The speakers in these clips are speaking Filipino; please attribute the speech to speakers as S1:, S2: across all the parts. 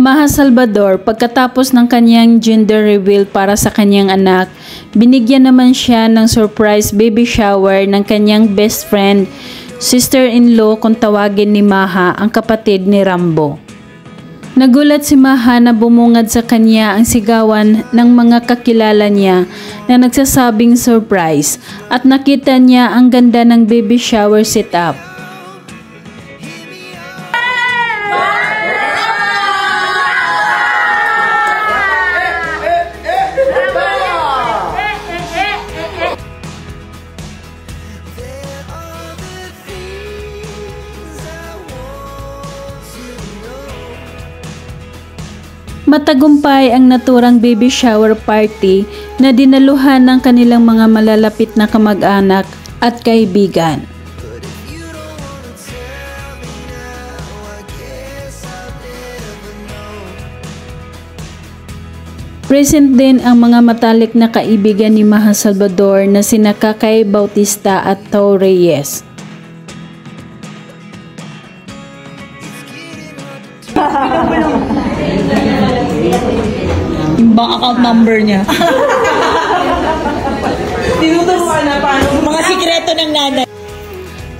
S1: Maha Salvador, pagkatapos ng kanyang gender reveal para sa kanyang anak, binigyan naman siya ng surprise baby shower ng kanyang best friend, sister-in-law kung tawagin ni Maha, ang kapatid ni Rambo. Nagulat si Maha na bumungad sa kanya ang sigawan ng mga kakilala niya na nagsasabing surprise at nakita niya ang ganda ng baby shower setup. Matagumpay ang naturang baby shower party na dinaluhan ng kanilang mga malalapit na kamag-anak at kaibigan. Present din ang mga matalik na kaibigan ni Maha Salvador na sina Kakay Bautista at Tao Reyes.
S2: Yung bank account number niya. Tinuturuan na paano mga sikreto ng nanay.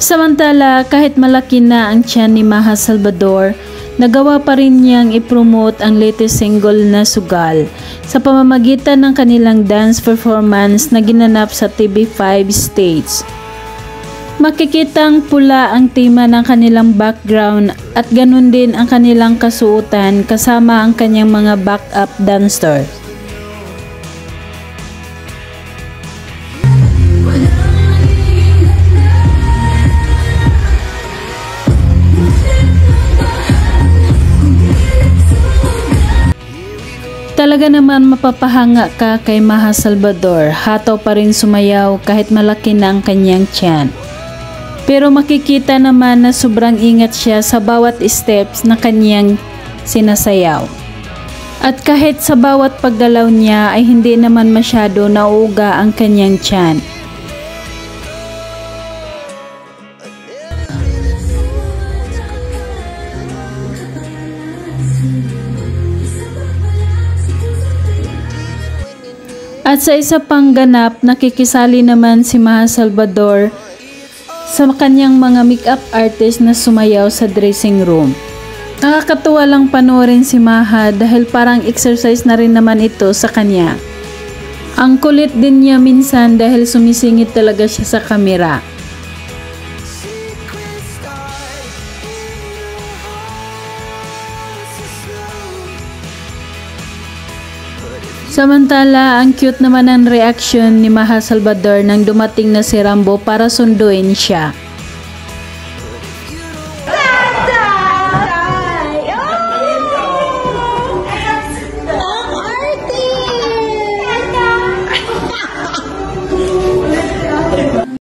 S1: Samantala, kahit malaki na ang tiyan ni Maha Salvador, nagawa pa rin niyang ipromote ang latest single na Sugal sa pamamagitan ng kanilang dance performance na ginanap sa TV5 stage. Makikitang pula ang tema ng kanilang background at ganun din ang kanilang kasuotan kasama ang kanyang mga backup dancers. Talaga naman mapapahanga ka kay Maha Salvador, hataw pa rin sumayaw kahit malaki na ang kanyang tiyan. Pero makikita naman na sobrang ingat siya sa bawat steps na kanyang sinasayaw. At kahit sa bawat paggalaw niya ay hindi naman masyado nauuga ang kanyang tiyan. At sa isa pang ganap, nakikisali naman si Maha Salvador sa kanyang mga makeup artist na sumayaw sa dressing room. Nakakatuwa lang panoorin si Maha dahil parang exercise na rin naman ito sa kanya. Ang kulit din niya minsan dahil sumisingit talaga siya sa kamera. Samantala, ang cute naman ang reaksyon ni Maha Salvador nang dumating na si Rambo para sunduin siya.